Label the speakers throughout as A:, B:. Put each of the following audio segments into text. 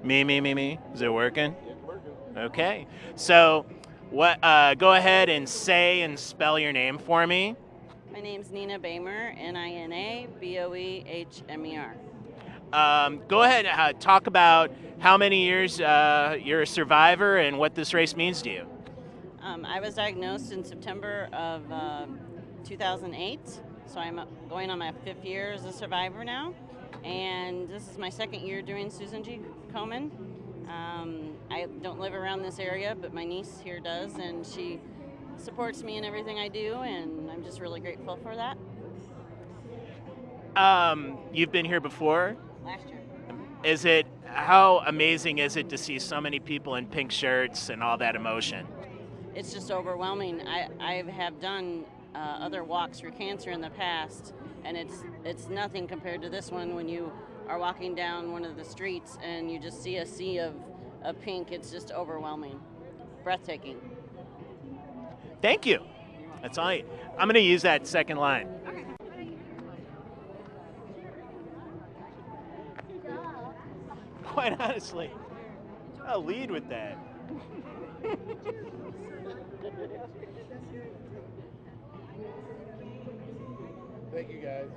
A: Me. Is it working? Okay. So, what? Go ahead and say and spell your name for me.
B: My name's Nina Boehmer, Nina Boehmer.
A: Go ahead. Talk about how many years you're a survivor and what this race means to you.
B: I was diagnosed in September of 2008, so I'm going on my 5th year as a survivor now. And this is my 2nd year doing Susan G. Komen. I don't live around this area, but my niece here does, and she supports me in everything I do, and I'm just really grateful for that.
A: You've been here before.
B: Last year.
A: Is it how amazing is it to see so many people in pink shirts and all that emotion?
B: It's just overwhelming. I have done other walks for cancer in the past, and it's nothing compared to this one. When you are walking down one of the streets and you just see a sea of pink, it's just overwhelming, breathtaking.
A: Thank you. That's all. I'm going to use that second line. Quite honestly, I'll lead with that.
C: Thank you, guys.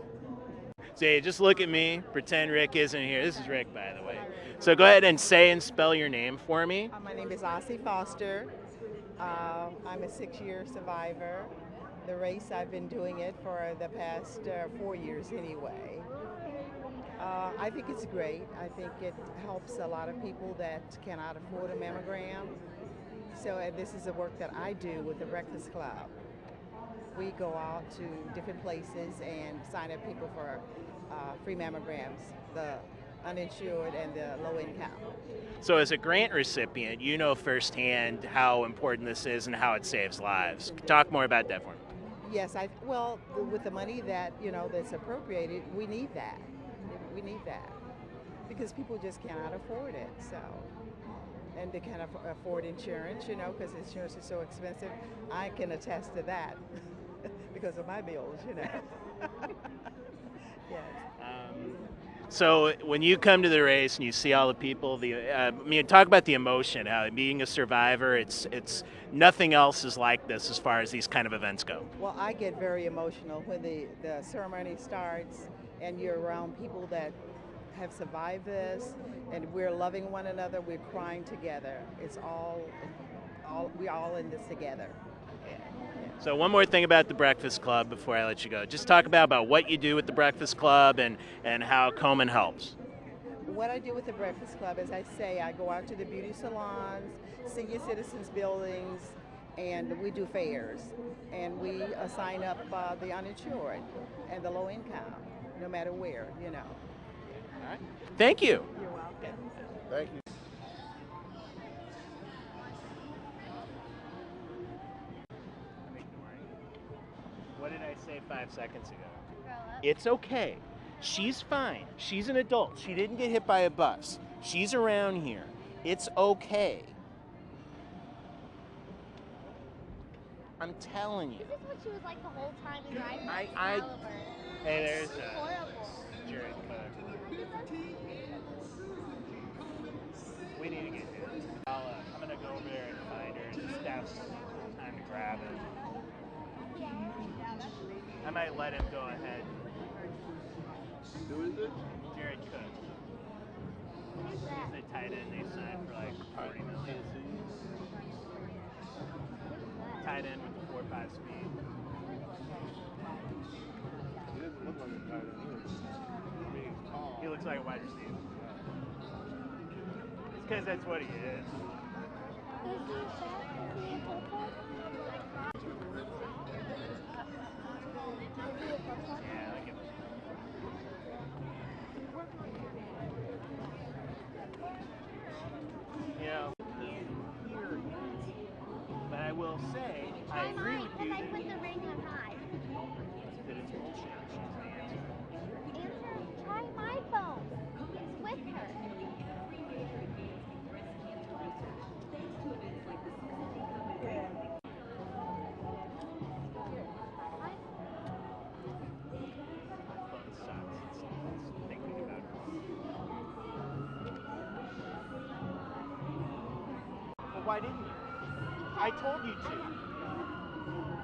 A: Say, just look at me. Pretend Rick isn't here. This is Rick, by the way. So go ahead and say and spell your name for me.
D: My name is Ossie Foster. I'm a 6-year survivor. The race, I've been doing it for the past 4 years anyway. I think it's great. I think it helps a lot of people that cannot afford a mammogram. So this is the work that I do with the Breakfast Club. We go out to different places and sign up people for free mammograms, the uninsured and the low income.
A: So as a grant recipient, you know firsthand how important this is and how it saves lives. Talk more about that for me.
D: Yes, well, with the money that, that's appropriated, we need that. We need that because people just cannot afford it. So, and they can't afford insurance, because insurance is so expensive. I can attest to that because of my bills, Yes.
A: So when you come to the race and you see all the people, talk about the emotion. Being a survivor, it's nothing else is like this as far as these kind of events go.
D: Well, I get very emotional when the ceremony starts and you're around people that have survived this, and we're loving one another. We're crying together. It's we're all in this together. Yeah.
A: So one more thing about the Breakfast Club before I let you go. Just talk about what you do with the Breakfast Club and how Komen helps.
D: What I do with the Breakfast Club, as I say, I go out to the beauty salons, senior citizens buildings, and we do fairs. And we sign up the uninsured and the low income, no matter where,
A: All right. Thank you.
D: You're welcome.
C: Thank you.
A: What did I say 5 seconds ago? It's okay. She's fine. She's an adult. She didn't get hit by a bus. She's around here. It's okay. I'm telling you.
E: This is what she was like the whole time in driving
A: I-
E: Excalibur.
A: Hey, there's
E: She's horrible.
A: Jared Cook. We need to get here. I'm gonna go over there and find her and just have some time to grab it. I might let him go ahead.
C: Who is it?
A: Jared Cook.
E: Who's that?
A: He's the tight end they signed for like 40 million. Tight end with the 4.5 speed.
C: He doesn't look like a tight end. I mean, he's tall.
A: He looks like a wide receiver. It's because that's what he is. Yeah, I get it. Can't hear it. But I will say, I agree with you
E: I put the ring on high.
A: that it's bullshit. She's the answer.
E: Answer, try my phone. It's with her.
A: Phone sucks. It's thinking about it. Why didn't you? I told you to.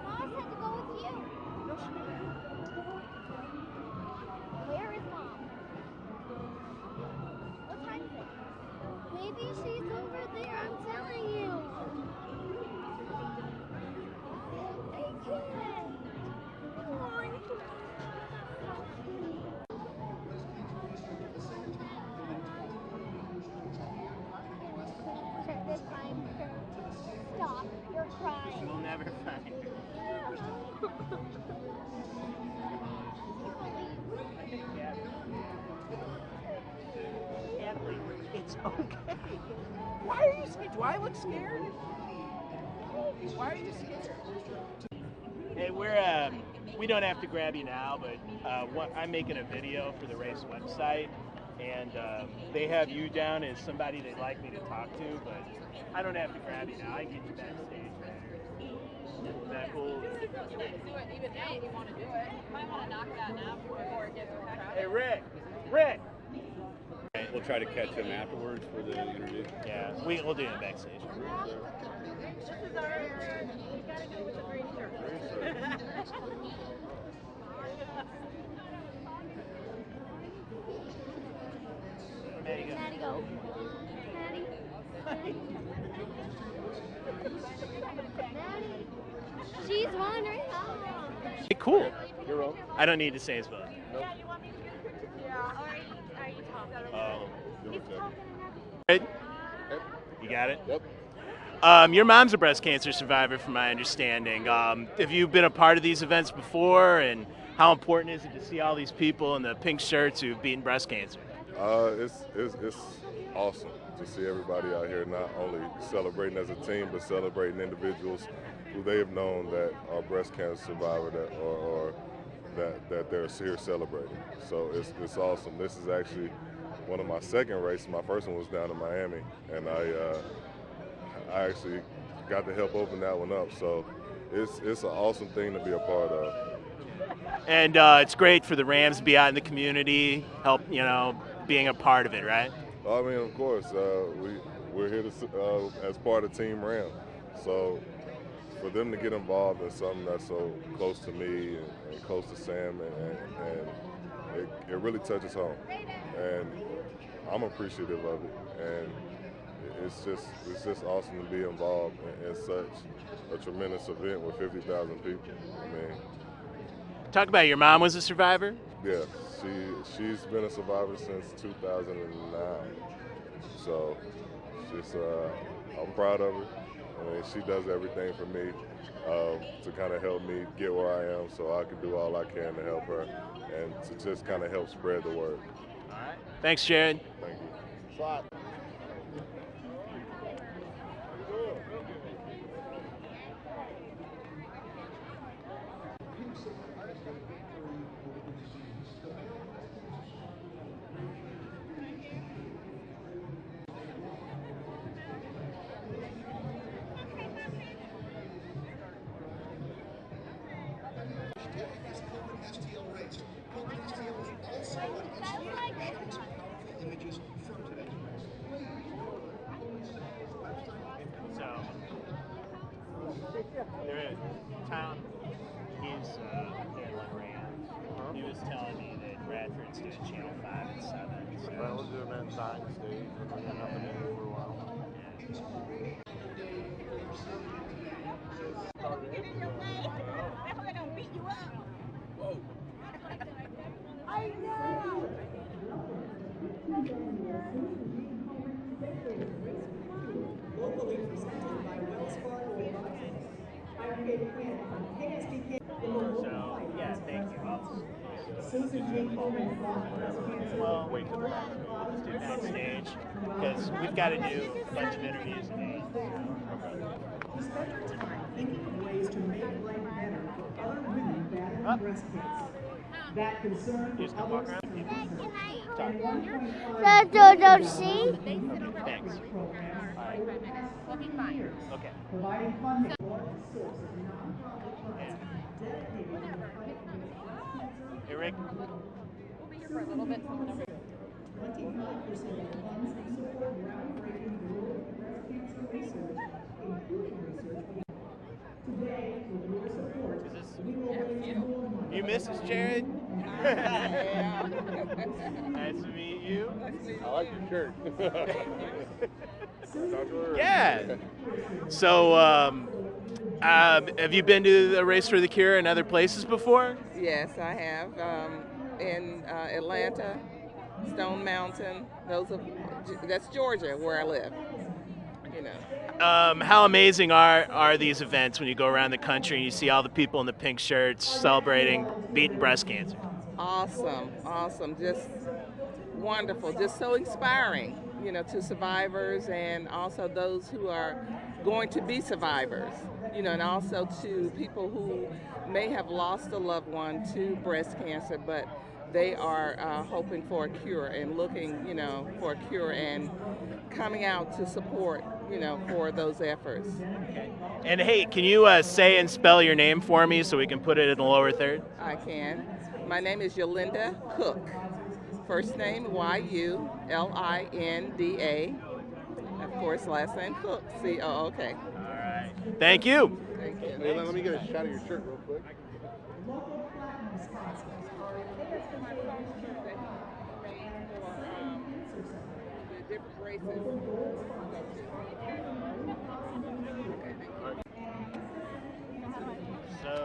E: Mom said to go with you.
A: No, she didn't.
E: Where is Mom? What time is it? Maybe she's over there, I'm telling you. I can't. Come on. Check this time. Stop. You're crying.
A: We'll never find her. Kathleen, it's okay. Why are you scared? Do I look scared? Why are you scared? Hey, we don't have to grab you now, but I'm making a video for the race website, and they have you down as somebody they'd like me to talk to, but I don't have to grab you now. I can get you backstage. Is that cool?
F: Even now, if you want to do it, you might want to knock it out now before it gets crowded.
A: Hey, Rick.
G: We'll try to catch him afterwards for the interview.
A: Yeah, we'll do it backstage.
F: This is our, we gotta go with the green shirt.
E: Maddie, go. Maddie. Maddie. She's wandering off.
A: Hey, cool. You're welcome. I don't need to say his vote.
F: Yeah, you want me to get a picture? Yeah. Or are you talking?
E: He's talking
A: Good? You got it?
C: Yep.
A: Your mom's a breast cancer survivor, from my understanding. Have you been a part of these events before, and how important is it to see all these people in the pink shirts who've beaten breast cancer?
C: It's awesome to see everybody out here not only celebrating as a team, but celebrating individuals who they have known that are breast cancer survivor that they're here celebrating. So it's awesome. This is actually one of my second races. My first one was down in Miami, and I actually got to help open that one up. So it's an awesome thing to be a part of.
A: And it's great for the Rams to be out in the community, help, being a part of it, right?
C: I mean, of course, we're here as part of Team Ram. So for them to get involved in something that's so close to me and close to Sam, and it really touches home. And I'm appreciative of it. And it's just awesome to be involved in such a tremendous event with 50,000 people. I mean,
A: Talk about your mom was a survivor?
C: yeah, she's been a survivor since 2009. So I'm proud of her. I mean, she does everything for me to kind of help me get where I am, so I can do all I can to help her and to just kind of help spread the word.
A: All right. Thanks, Jared.
C: Thank you. Slide.
A: So, there is Tom. He's handling Rams. He was telling me that Bradford's doing Channel 5 and 7. So.
C: Well, we'll do it inside the stage, and we got nothing to do for a while.
F: They're gonna beat you up.
E: I know.
H: Locally presented by Wells Fargo Advisors. I'm Kate Quinn from KSDK.
A: So, yeah, thank you.
H: Susan G. Komen fought breast cancer.
A: Well, wait till the next week. We'll just do it backstage because we've got to do a bunch of interviews today.
H: We spend our time thinking of ways to make life better for other women battling breast cancer. That concern
A: Just
H: for
A: come walk
H: others
A: around.
H: and 1.5
E: That don't see?
A: Thanks.
H: programs over the past 20 years,
A: Okay.
H: providing funding for a source of nonprofit funds dedicated to the fight against breast cancer.
A: Hey, Rick.
F: We'll be here for a little bit.
H: 25% of funds support groundbreaking rural breast cancer research
A: Mrs. Jared? Nice to meet you.
C: I like your shirt.
A: Yeah. So, have you been to the Race for the Cure and other places before?
I: Yes, I have. In Atlanta, Stone Mountain. That's Georgia, where I live. You know.
A: How amazing are these events when you go around the country and you see all the people in the pink shirts celebrating beating breast cancer?
I: Awesome, awesome. Just wonderful. Just so inspiring, to survivors and also those who are going to be survivors, and also to people who may have lost a loved one to breast cancer, but they are hoping for a cure and looking, for a cure and coming out to support, for those efforts.
A: Okay. And hey, can you say and spell your name for me so we can put it in the lower third?
I: I can. My name is Yolinda Cook. First name Yulinda. Of course, last name Cook. C-O-O-K.
A: All right. Thank you.
I: Thank you.
C: Hey, let me get a shot of your shirt real quick.
I: Different races.
A: So,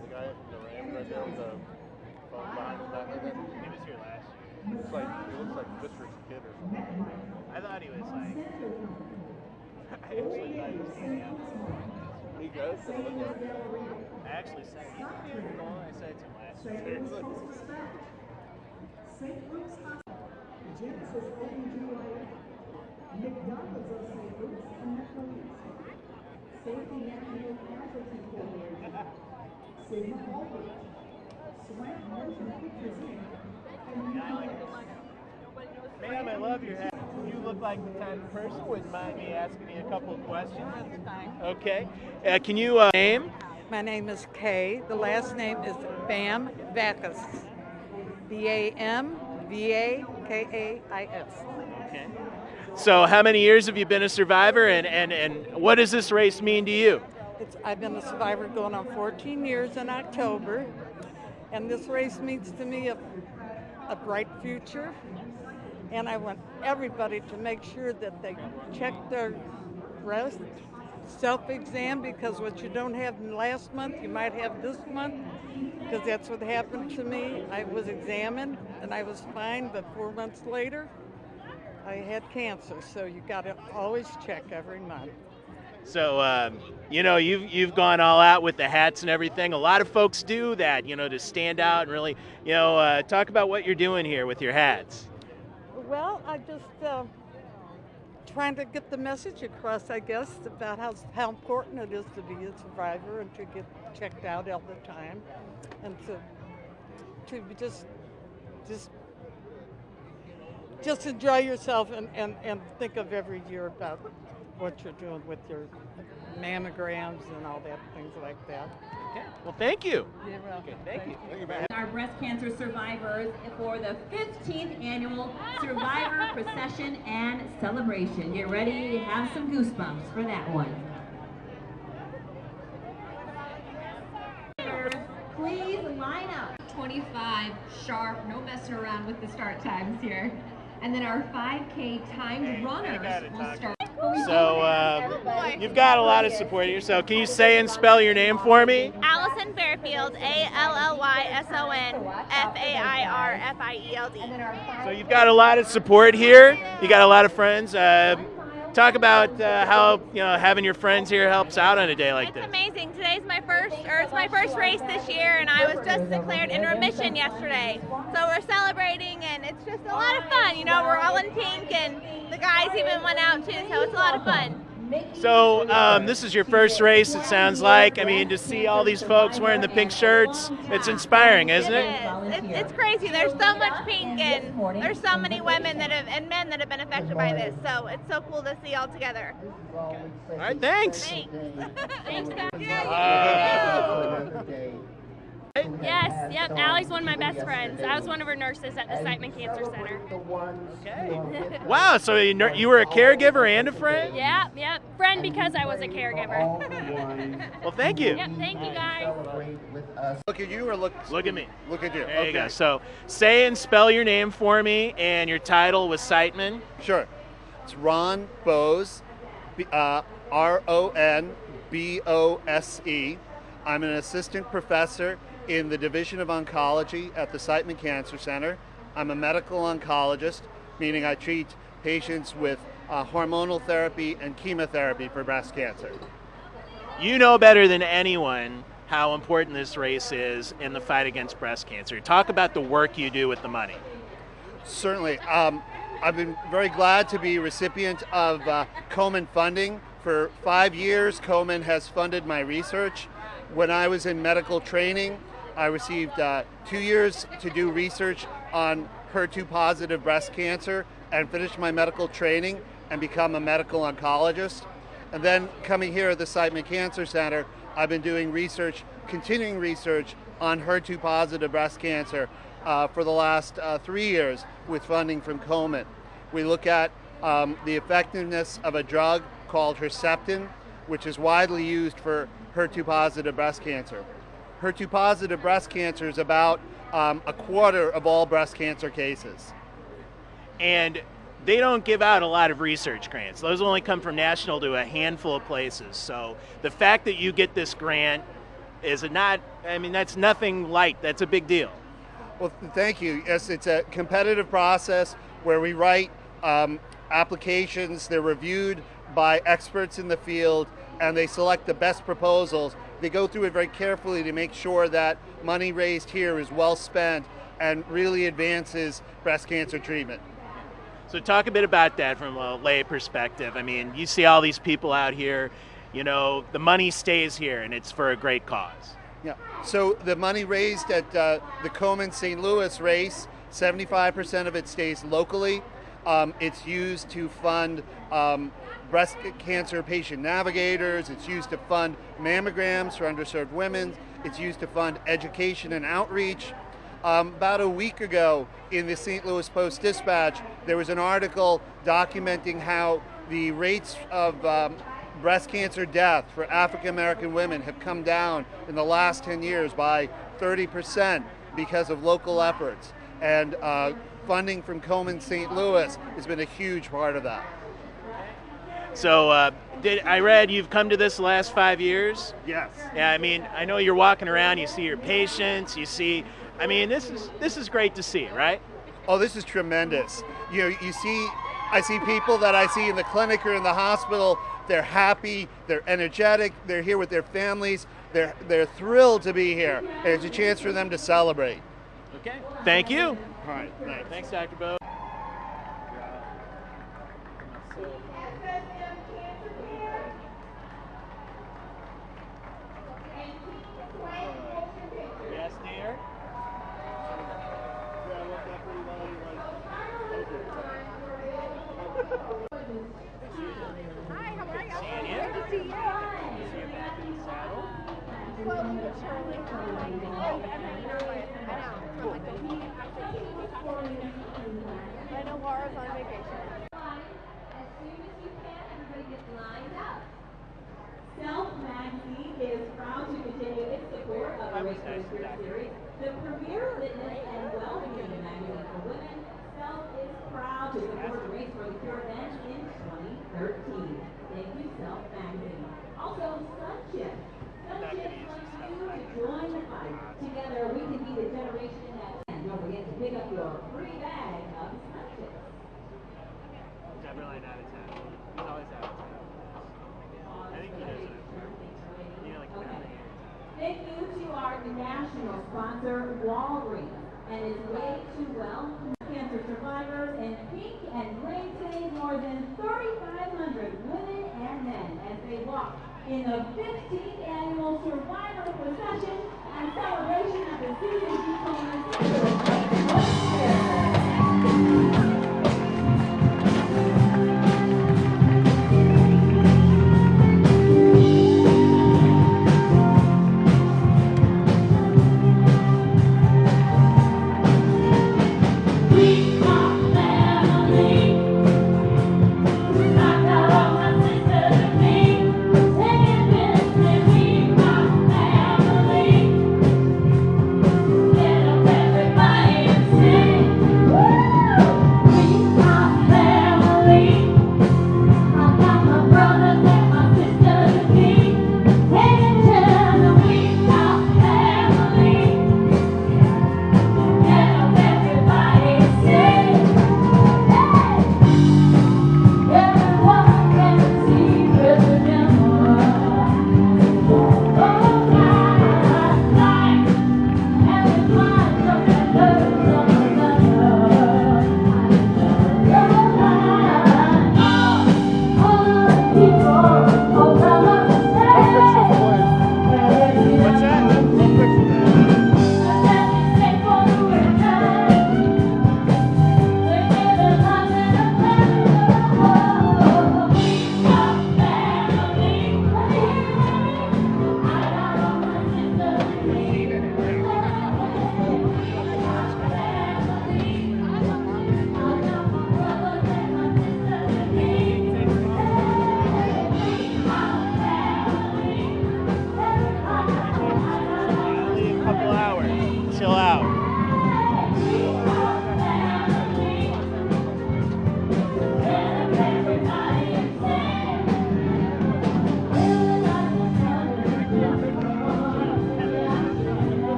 C: The guy from the Rams right there with the phone behind his back like that.
A: he was here last year.
C: He looks like Fisher's kid or something.
A: I thought he was like. I actually thought he was hanging out.
C: He does.
A: I actually said, "You don't even know." I said it to him last year.
H: St. Luke's Hospital, Genesis OBGYN, McDonald's of St. Luke's, and Metro East. Safety National Casualty Coalition, Sigma Aldrich, Swamp Motion Pictures Inc., and
A: Ma'am, I love your hat. You look like the type of person. Wouldn't mind me asking you a couple of questions?
J: That's fine.
A: Okay. Can you name?
J: My name is Kay. The last name is Bam Vakis. Bamvakais.
A: Okay. So, how many years have you been a survivor, and what does this race mean to you?
J: I've been a survivor going on 14 years in October, and this race means to me a bright future. And I want everybody to make sure that they check their breast self-exam, because what you don't have last month, you might have this month, because that's what happened to me. I was examined and I was fine, but 4 months later, I had cancer. So you got to always check every month.
A: So, you've gone all out with the hats and everything. A lot of folks do that, to stand out and really, talk about what you're doing here with your hats.
J: Well, I just trying to get the message across, I guess, about how important it is to be a survivor and to get checked out all the time, and to just enjoy yourself and think of every year about what you're doing with your mammograms and all that, things like that.
A: Okay. Well, thank you.
J: You're welcome.
A: Okay, thank you.
C: Thank you, man.
K: Our breast cancer survivors for the 15th annual Survivor Procession and Celebration. Get ready to have some goosebumps for that one. Please line up. 25 sharp, no messing around with the start times here. And then our 5K timed runners will start.
A: So, you've got a lot of support here. So, can you say and spell your name for me?
L: Allison Fairfield, ALLYSON,
A: So, you've got a lot of support here. You got a lot of friends. Talk about how having your friends here helps out on a day like this.
L: It's amazing. It's my first race this year, and I was just declared in remission yesterday. So we're celebrating, and it's just a lot of fun. We're all in pink, and the guys even went out too, so it's a lot of fun.
A: So this is your first race, it sounds like. I mean, to see all these folks wearing the pink shirts, it's inspiring, isn't it?
L: It is. It's crazy. There's so much pink, and there's so many women and men that have been affected by this. So it's so cool to see all together.
A: All right, thanks.
L: Thanks, guys.
M: Yes, yep. Allie's one of my best friends. I was one of her nurses at the Siteman Cancer Center.
A: Okay. Wow, so you were a caregiver and a friend?
M: Yep. Friend because I was a caregiver.
A: Well, thank you.
M: Yep, thank you guys.
N: Look at you or look
A: at me.
N: Look at you.
A: There you go. So say and spell your name for me and your title with Siteman.
N: Sure. It's Ron Bose, RONBOSE. I'm an assistant professor in the Division of Oncology at the Siteman Cancer Center. I'm a medical oncologist, meaning I treat patients with hormonal therapy and chemotherapy for breast cancer.
A: You know better than anyone how important this race is in the fight against breast cancer. Talk about the work you do with the money.
N: Certainly. I've been very glad to be a recipient of Komen funding. For 5 years, Komen has funded my research. When I was in medical training, I received 2 years to do research on HER2-positive breast cancer and finished my medical training and become a medical oncologist. And then coming here at the Siteman Cancer Center, I've been doing research, continuing research on HER2-positive breast cancer for the last 3 years with funding from Komen. We look at the effectiveness of a drug called Herceptin, which is widely used for HER2-positive breast cancer. HER2-positive breast cancer is about a quarter of all breast cancer cases.
A: And they don't give out a lot of research grants. Those only come from national to a handful of places. So the fact that you get this grant is that's nothing light. That's a big deal.
N: Well, thank you. Yes, it's a competitive process where we write applications. They're reviewed by experts in the field, and they select the best proposals. They go through it very carefully to make sure that money raised here is well spent and really advances breast cancer treatment.
A: So talk a bit about that from a lay perspective. I mean, you see all these people out here, the money stays here and it's for a great cause.
N: Yeah, so the money raised at the Komen St. Louis race, 75% of it stays locally. It's used to fund breast cancer patient navigators. It's used to fund mammograms for underserved women. It's used to fund education and outreach. About a week ago in the St. Louis Post-Dispatch, there was an article documenting how the rates of breast cancer death for African American women have come down in the last 10 years by 30% because of local efforts. And funding from Komen St. Louis has been a huge part of that.
A: So I read you've come to this the last 5 years?
N: Yes.
A: Yeah, I know you're walking around, you see your patients, you see, this is great to see, right?
N: Oh, this is tremendous. I see people that I see in the clinic or in the hospital. They're happy, they're energetic, they're here with their families, they're thrilled to be here. And it's a chance for them to celebrate.
A: Okay, thank you.
N: All right, thanks.
A: Thanks, Dr. Bo. Yes, dear?
F: Hi, how are you?
A: Seeing you.
F: Good to see you.
A: See you back in the saddle.
F: Slowly but surely. I know, but I know. From like the week after we talked to you. But I know Laura's on vacation.
K: As soon as you can, everybody gets lined up. Self Magazine is proud to continue its support of the Race for the Spirit series, the premier fitness and well-being magazine for women. Self is proud to support the Race for the Cure event in 2013. Thank you, Self Magazine. Also, Sunship. Sunship wants you to join the fight. Together, we can be the generation that can. Don't forget to pick up your free bag of Sunship.
A: Definitely out of town. He's always out of town. I think he knows it.
K: Thank you to our national sponsor, Walgreens, and its Way to Well cancer survivors in pink and gray today, more than 3,500 women and men as they walk in the 15th annual Survivor Procession and celebration at the Susan G. Komen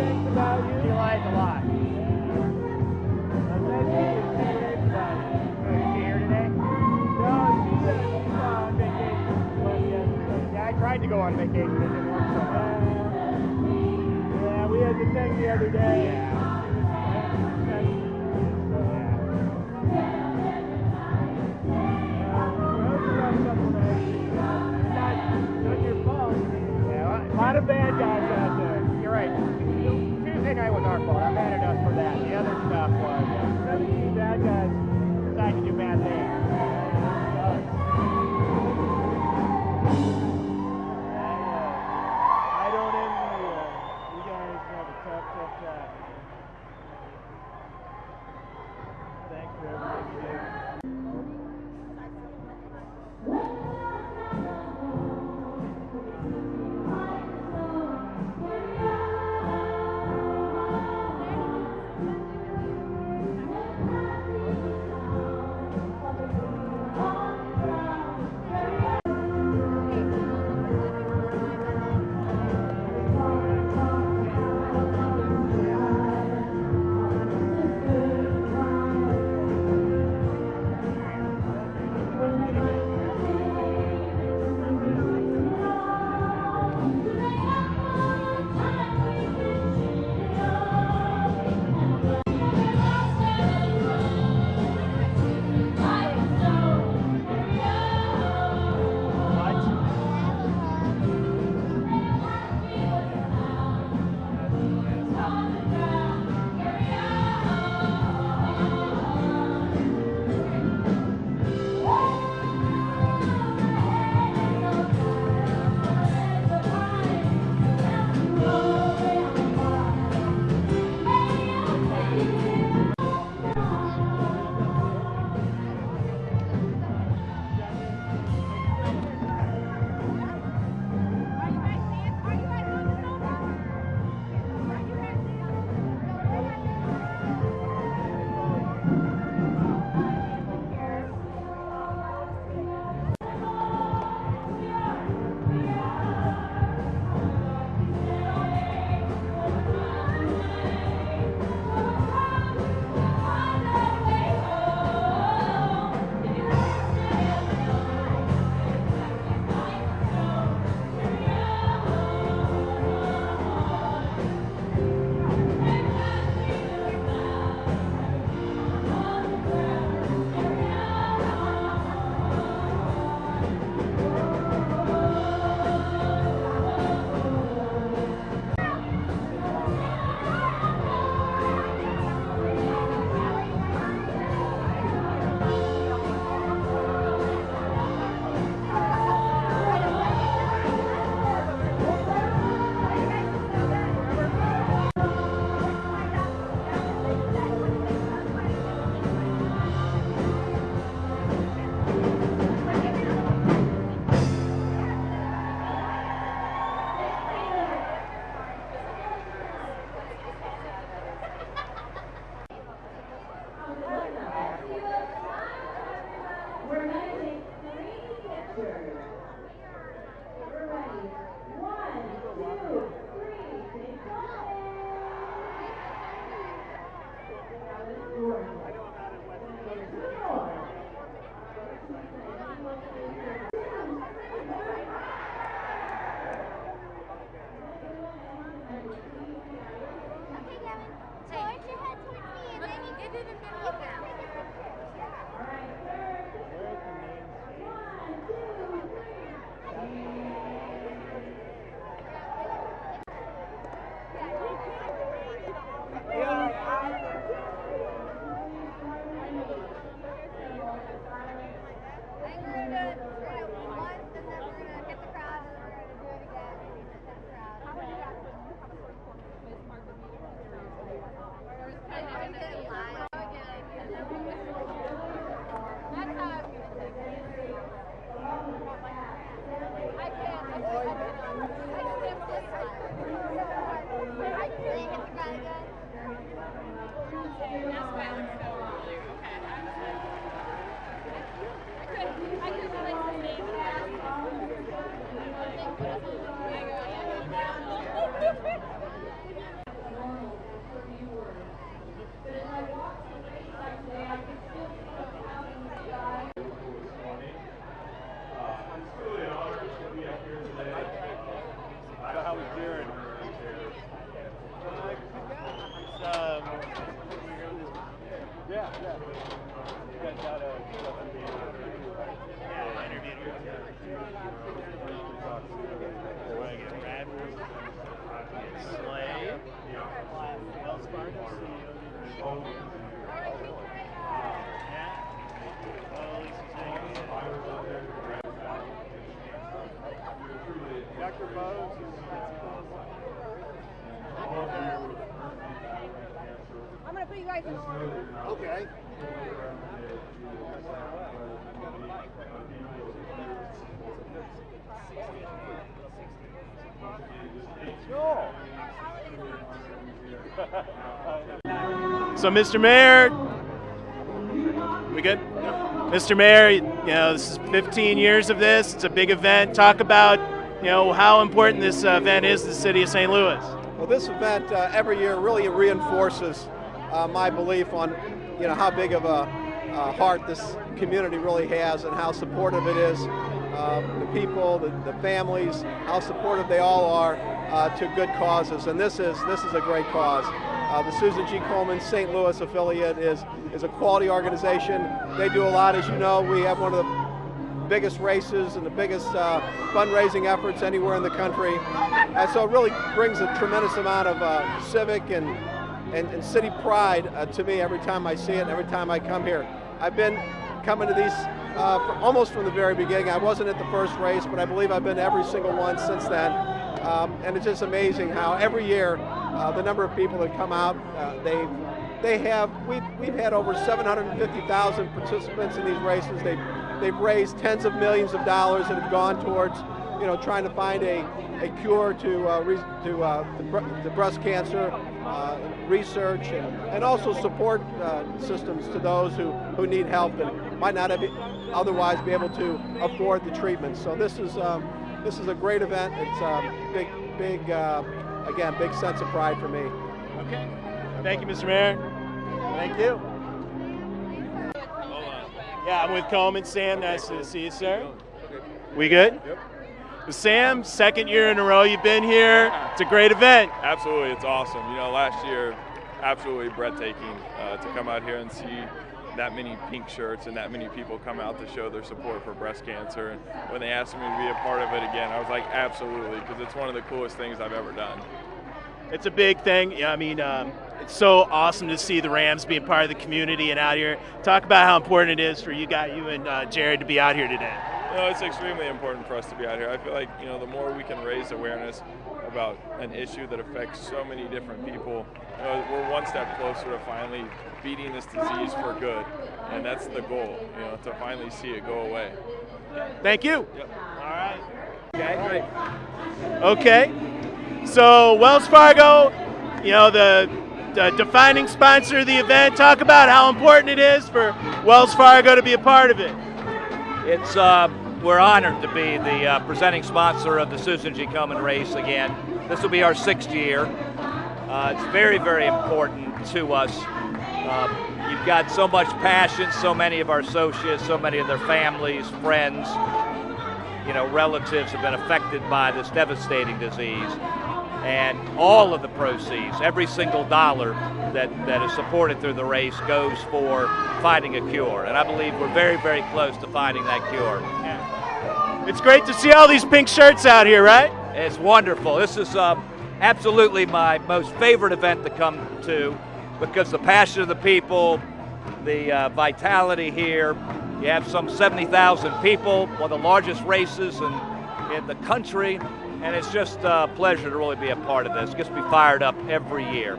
O: things about you? She lies a lot. Nice to meet you. She raves about it. Is she here today? No, she's on vacation. She left yesterday. Yeah, I tried to go on vacation. It didn't work so well. Yeah, we had the thing the other day. Yeah. A lot of bad guys out there. You're right. Tuesday night was our fault. I'm mad at us for that. The other stuff was 17 bad guys decide to do bad things. I don't envy you. You guys have a tough time. Thanks for everything you do. Dr. Bose.
F: I'm going to put you guys in order.
N: Okay.
A: So, Mr. Mayor, we good? Mr. Mayor, you know, this is 15 years of this. It's a big event. Talk about, you know, how important this event is to the city of St. Louis.
P: Well, this event every year really reinforces my belief on, you know, how big of a heart this community really has and how supportive it is. The people, the families, how supportive they all are to good causes, and this is a great cause. The Susan G. Komen St. Louis affiliate is a quality organization. They do a lot, as you know. We have one of the biggest races and the biggest fundraising efforts anywhere in the country, and so it really brings a tremendous amount of civic and city pride to me every time I see it and every time I come here. I've been coming to these almost from the very beginning. I wasn't at the first race, but I believe I've been to every single one since then. And it's just amazing how every year the number of people that come out, we've had over 750,000 participants in these races. They've raised tens of millions of dollars that have gone towards, you know, trying to find a cure to breast cancer, research, and also support systems to those who need help and might not have otherwise be able to afford the treatment. So this is a great event. It's again, big sense of pride for me.
A: Okay. Thank you, Mr. Mayor. Thank you. Yeah, I'm with Komen. Sam, nice to see you, sir. We good?
Q: Yep.
A: Sam, second year in a row you've been here. It's a great event.
Q: Absolutely, it's awesome. You know, last year, absolutely breathtaking to come out here and see that many pink shirts and that many people come out to show their support for breast cancer. And when they asked me to be a part of it again, I was like, absolutely, because it's one of the coolest things I've ever done.
A: It's a big thing. Yeah, I mean, it's so awesome to see the Rams being part of the community and out here. Talk about how important it is for you and Jared to be out here today.
Q: No, it's extremely important for us to be out here. I feel like, you know, the more we can raise awareness about an issue that affects so many different people, you know, we're one step closer to finally beating this disease for good. And that's the goal, you know, to finally see it go away.
A: Thank you.
Q: Yep.
A: All right. Okay, great. Okay. So Wells Fargo, you know, the defining sponsor of the event. Talk about how important it is for Wells Fargo to be a part of it.
R: It's we're honored to be the presenting sponsor of the Susan G. Komen race again. This will be our 6th year. It's very, very important to us. You've got so much passion, so many of our associates, so many of their families, friends, you know, relatives have been affected by this devastating disease. And all of the proceeds, every single dollar that is supported through the race goes for finding a cure. And I believe we're very, very close to finding that cure.
A: Yeah. It's great to see all these pink shirts out here, right?
R: It's wonderful. This is absolutely my most favorite event to come to because the passion of the people, the vitality here. You have some 70,000 people, one of the largest races in the country. And it's just a pleasure to really be a part of this. It gets me fired up every year.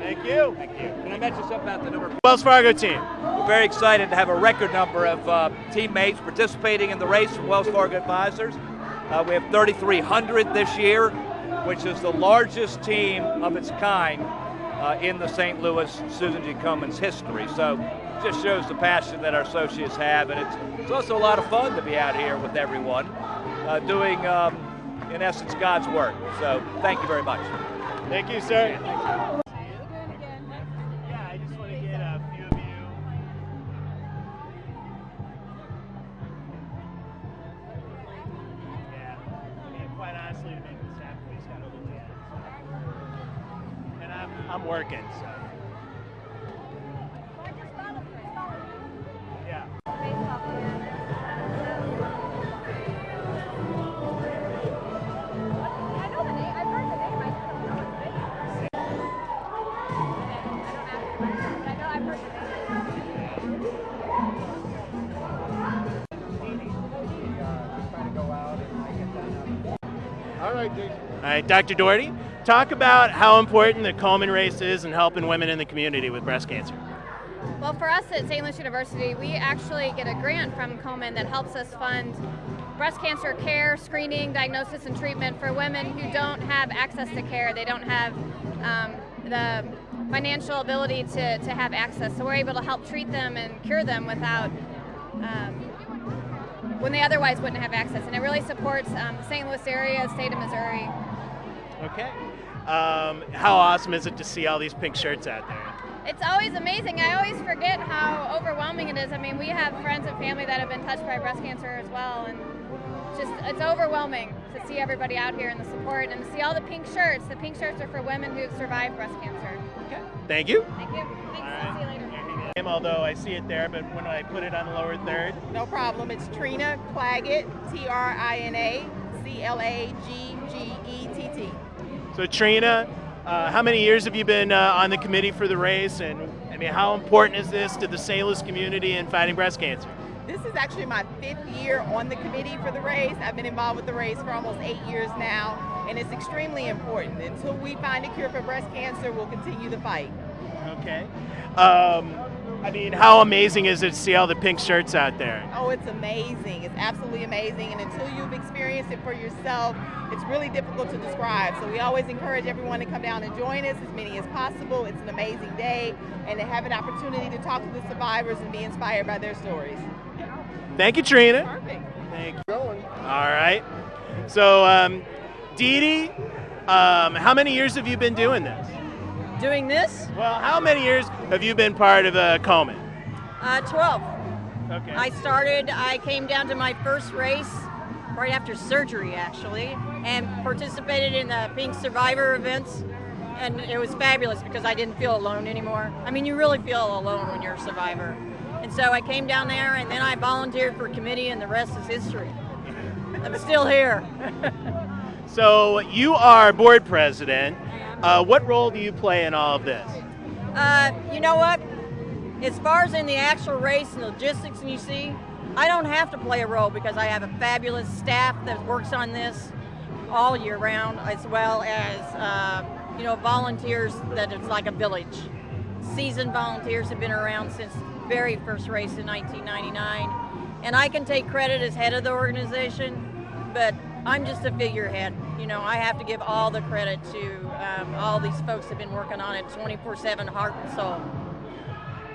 A: Thank you.
R: Thank you. Can I mention something about the number?
A: Wells Fargo team.
R: We're very excited to have a record number of teammates participating in the race from Wells Fargo Advisors. We have 3,300 this year, which is the largest team of its kind in the St. Louis Susan G. Komen's history. So it just shows the passion that our associates have, and it's also a lot of fun to be out here with everyone doing in essence, God's work. So thank you very much.
A: Thank you, sir. Yeah, I just want to get a few of you. Yeah, I mean, quite honestly, to make this happen, we just got to look at it. And I'm working, so.
O: right, Jason.
A: All right, Dr. Doherty, talk about how important the Komen race is in helping women in the community with breast cancer.
S: Well, for us at St. Louis University, we actually get a grant from Komen that helps us fund breast cancer care, screening, diagnosis, and treatment for women who don't have access to care. They don't have the financial ability to have access. So we're able to help treat them and cure them without when they otherwise wouldn't have access. And it really supports the St. Louis area, state of Missouri.
A: Okay. How awesome is it to see all these pink shirts out there?
S: It's always amazing. I always forget how overwhelming it is. I mean, we have friends and family that have been touched by breast cancer as well, and it's overwhelming to see everybody out here and the support and to see all the pink shirts. The pink shirts are for women who have survived breast cancer.
A: Okay. Thank you.
S: Thank you. Thanks. I'll see you later.
A: Although I see it there, but when I put it on the lower third?
T: No problem. It's Trina Claggett, Trina Claggett.
A: So Trina, how many years have you been on the committee for the race? And I mean, how important is this to the St. Louis community in fighting breast cancer?
T: This is actually my 5th year on the committee for the race. I've been involved with the race for almost 8 years now, and it's extremely important. Until we find a cure for breast cancer, we'll continue the fight.
A: Okay. I mean, how amazing is it to see all the pink shirts out there?
T: Oh, it's amazing. It's absolutely amazing. And until you've experienced it for yourself, it's really difficult to describe. So we always encourage everyone to come down and join us, as many as possible. It's an amazing day, and to have an opportunity to talk to the survivors and be inspired by their stories.
A: Thank you, Trina.
T: Perfect.
A: Thank you. All right. So, Dee Dee, how many years have you been doing this?
U: Doing this?
A: Well, how many years have you been part of Komen?
U: 12.
A: Okay.
U: I came down to my first race right after surgery, actually, and participated in the Pink Survivor events, and it was fabulous because I didn't feel alone anymore. I mean, you really feel alone when you're a survivor. And so I came down there, and then I volunteered for committee, and the rest is history. I'm still here.
A: So you are board president. What role do you play in all of this?
U: You know what? As far as in the actual race and logistics, and you see, I don't have to play a role because I have a fabulous staff that works on this all year round, as well as volunteers that it's like a village. Seasoned volunteers have been around since the very first race in 1999, and I can take credit as head of the organization, but I'm just a figurehead. You know, I have to give all the credit to all these folks that have been working on it 24/7, heart and soul.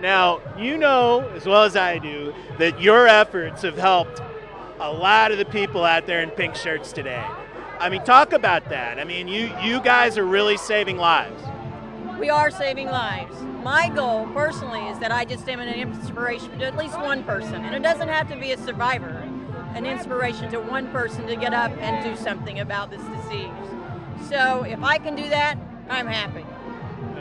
A: Now, you know as well as I do that your efforts have helped a lot of the people out there in pink shirts today. I mean, talk about that. I mean, you guys are really saving lives.
U: We are saving lives. My goal, personally, is that I just am an inspiration to at least one person, and it doesn't have to be a survivor. An inspiration to one person to get up and do something about this disease. So if I can do that, I'm happy.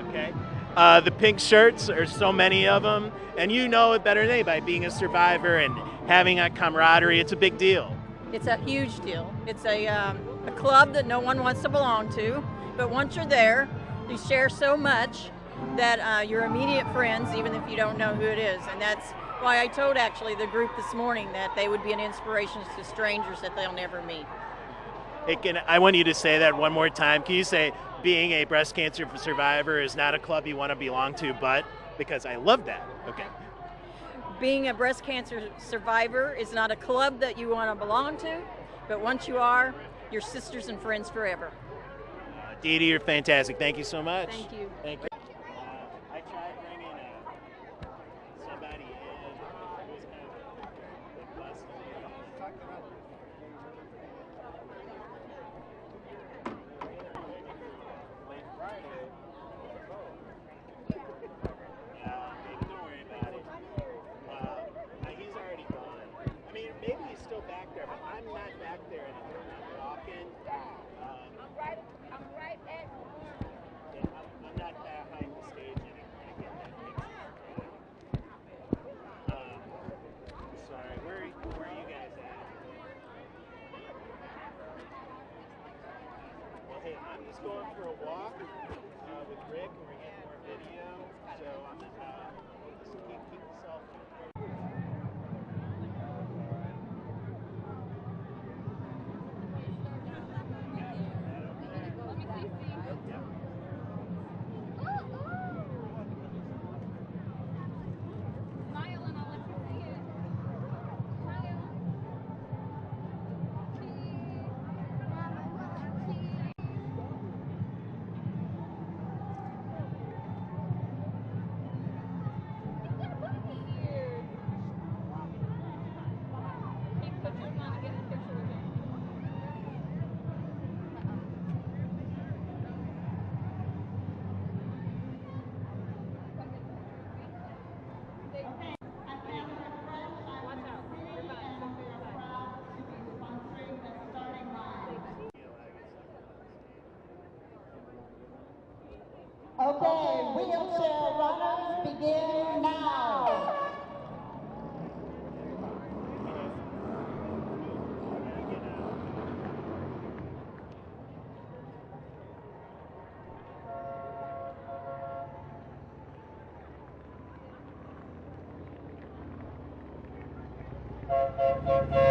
A: Okay. The pink shirts, there's so many of them, and you know it better than anybody, being a survivor and having that camaraderie, it's a big deal.
U: It's a huge deal. It's a club that no one wants to belong to, but once you're there, you share so much that you're immediate friends, even if you don't know who it is, and that's why I told actually the group this morning that they would be an inspiration to strangers that they'll never meet.
A: I want you to say that one more time. Can you say being a breast cancer survivor is not a club you want to belong to, but because I love that. Okay.
U: Being a breast cancer survivor is not a club that you want to belong to, but once you are, you're sisters and friends forever.
A: Dee Dee, you're fantastic. Thank you so much.
U: Thank you.
A: Thank you. I tried bringing somebody in who was kind of blessed. Late Friday. Don't worry about it. He's already gone. I mean, maybe he's still back there, but I'm not back there anymore. I'm walking. I'm right at. Yeah, I'm not that high.
H: Okay, wheelchair runners begin now.
K: Thank you.